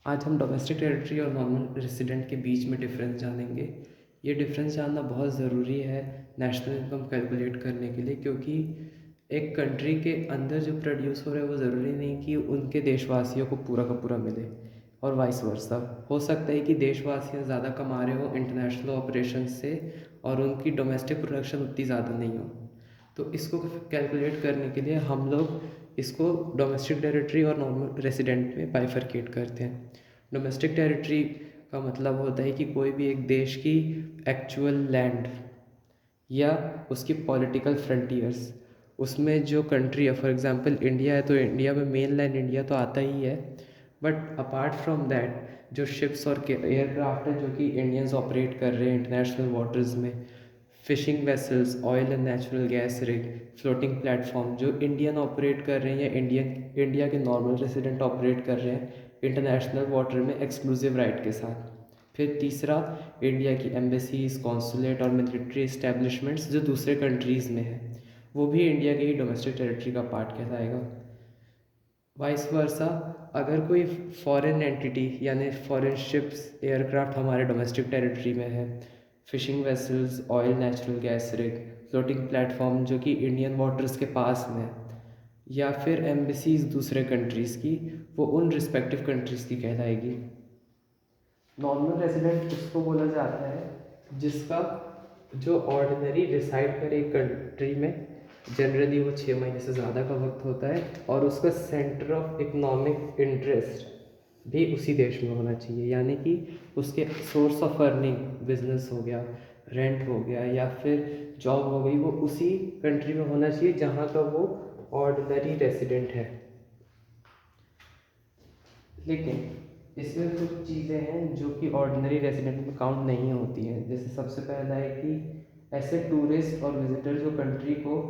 आज हम domestic territory और नॉर्मल रेसिडेंट के बीच में डिफरेंस जानेंगे। ये डिफरेंस जानना बहुत ज़रूरी है नेशनल इनकम कैलकुलेट करने के लिए, क्योंकि एक कंट्री के अंदर जो प्रोड्यूस हो रहा है वो ज़रूरी नहीं कि उनके देशवासियों को पूरा का पूरा मिले, और वाइस वर्सा। हो सकता है कि देशवासियाँ ज़्यादा कमा रहे हो इंटरनेशनल ऑपरेशन से और उनकी डोमेस्टिक प्रोडक्शन उतनी ज़्यादा नहीं हो। तो इसको कैलकुलेट करने के लिए हम लोग इसको डोमेस्टिक टेरिटरी और नॉर्मल रेसिडेंट में बाइफरकेट करते हैं। डोमेस्टिक टेरिटरी का मतलब होता है कि कोई भी एक देश की एक्चुअल लैंड या उसकी पॉलिटिकल फ्रंटियर्स, उसमें जो कंट्री है, फॉर एग्जांपल इंडिया है तो इंडिया में मेन लैंड इंडिया तो आता ही है, बट अपार्ट फ्रॉम दैट जो शिप्स और एयरक्राफ्ट है जो कि इंडियंस ऑपरेट कर रहे हैं इंटरनेशनल वाटर्स में, fishing vessels, oil and natural gas rig, floating platform जो इंडियन ऑपरेट कर रहे हैं या इंडिया के नॉर्मल रेसिडेंट ऑपरेट कर रहे हैं इंटरनेशनल वाटर में एक्सक्लूसिव राइट के साथ। फिर तीसरा, इंडिया की एम्बेसीज, कॉन्सुलेट और मिलिट्री इस्टेब्लिशमेंट्स जो दूसरे कंट्रीज़ में है, वो भी इंडिया के ही डोमेस्टिक टेरिटरी का पार्ट कहलाएगा। वाइस वर्सा, अगर कोई फॉरेन एंटिटी यानी फॉरेन शिप्स, एयरक्राफ्ट हमारे डोमेस्टिक टेरिटरी में है, fishing vessels, oil natural gas rig, floating platform जो कि इंडियन वाटर्स के पास में है, या फिर एम्बेसीज दूसरे कंट्रीज़ की, वो उन रिस्पेक्टिव कंट्रीज़ की कहलाएगी। नॉर्मल रेजिडेंट उसको बोला जाता है जिसका जो ऑर्डिनरी रिसाइड करे एक कंट्री में, जनरली वो 6 महीने से ज़्यादा का वक्त होता है, और उसका सेंटर ऑफ इकोनॉमिक इंटरेस्ट भी उसी देश में होना चाहिए, यानी कि उसके सोर्स ऑफ अर्निंग, बिजनेस हो गया, रेंट हो गया या फिर जॉब हो गई, वो उसी कंट्री में होना चाहिए जहाँ का वो ऑर्डिनरी रेसिडेंट है। लेकिन इसमें कुछ चीज़ें हैं जो कि ऑर्डिनरी रेजिडेंट में काउंट नहीं होती हैं। जैसे सबसे पहला है कि ऐसे टूरिस्ट और विजिटर जो कंट्री को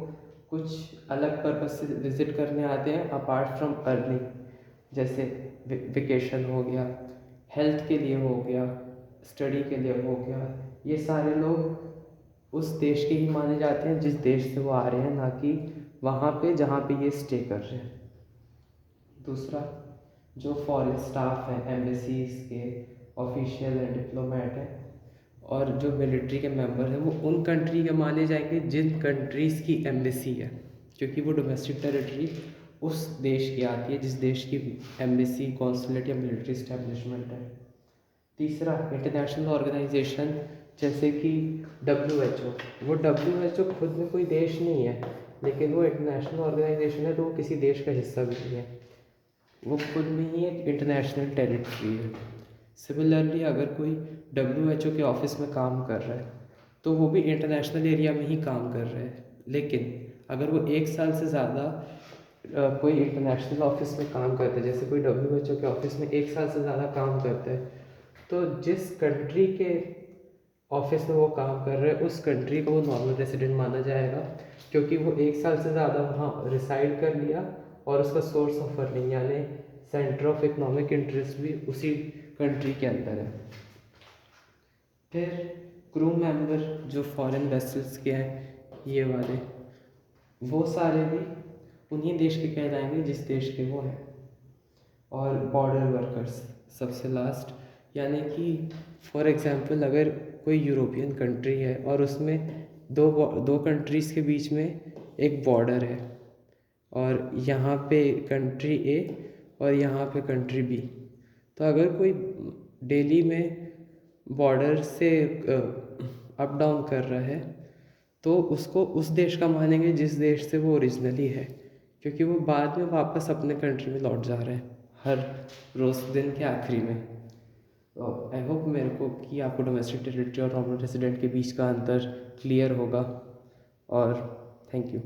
कुछ अलग पर्पज से विजिट करने आते हैं अपार्ट फ्रॉम अर्निंग, जैसे वेकेशन हो गया, हेल्थ के लिए हो गया, स्टडी के लिए हो गया, ये सारे लोग उस देश के ही माने जाते हैं जिस देश से वो आ रहे हैं, ना कि वहाँ पे जहाँ पे ये स्टे कर रहे हैं। दूसरा, जो फॉरेन स्टाफ हैं, एम्बेसीज के ऑफिशियल एंड डिप्लोमेट हैं, और जो मिलिट्री के मेंबर हैं, वो उन कंट्री के माने जाएंगे जिन कंट्रीज़ की एम्बेसी है, क्योंकि वो डोमेस्टिक टेरिटरी उस देश की आती है जिस देश की एम्बेसी, कॉन्सुलेट या मिलिट्री इस्टेब्लिशमेंट है। तीसरा, इंटरनेशनल ऑर्गेनाइजेशन जैसे कि WHO। वो WHO खुद में कोई देश नहीं है, लेकिन वो इंटरनेशनल ऑर्गेनाइजेशन है तो वो किसी देश का हिस्सा भी नहीं है, वो खुद में ही एक इंटरनेशनल टेरिटरी है। सिमिलरली, अगर कोई WHO के ऑफिस में काम कर रहा है तो वो भी इंटरनेशनल एरिया में ही काम कर रहा है, लेकिन अगर वो 1 साल से ज़्यादा कोई इंटरनेशनल ऑफिस में काम करता है, जैसे कोई WHO के ऑफिस में 1 साल से ज़्यादा काम करता है, तो जिस कंट्री के ऑफिस में वो काम कर रहे हैं उस कंट्री को वो नॉर्मल रेसिडेंट माना जाएगा, क्योंकि वो 1 साल से ज़्यादा वहाँ रिसाइड कर लिया और उसका सोर्स ऑफ अर्निंग यानी सेंटर ऑफ इकोनॉमिक इंटरेस्ट भी उसी कंट्री के अंदर है। फिर क्रू मेंबर जो फॉरेन वेसल्स के हैं, ये वाले, वो सारे भी उन्हीं देश के कहलाएंगे जिस देश के वो हैं। और बॉर्डर वर्कर्स सबसे लास्ट, यानी कि फॉर एग्जांपल अगर कोई यूरोपियन कंट्री है और उसमें दो कंट्रीज़ के बीच में एक बॉर्डर है, और यहाँ पे कंट्री ए और यहाँ पे कंट्री बी, तो अगर कोई डेली में बॉर्डर से अप डाउन कर रहा है तो उसको उस देश का मानेंगे जिस देश से वो ओरिजिनली है, क्योंकि वो बाद में वापस अपने कंट्री में लौट जा रहे हैं हर रोज़ दिन के आखिरी में। तो आई होप मेरे को कि आपको डोमेस्टिक टेरिटरी और नॉर्मल रेसिडेंट के बीच का अंतर क्लियर होगा, और थैंक यू।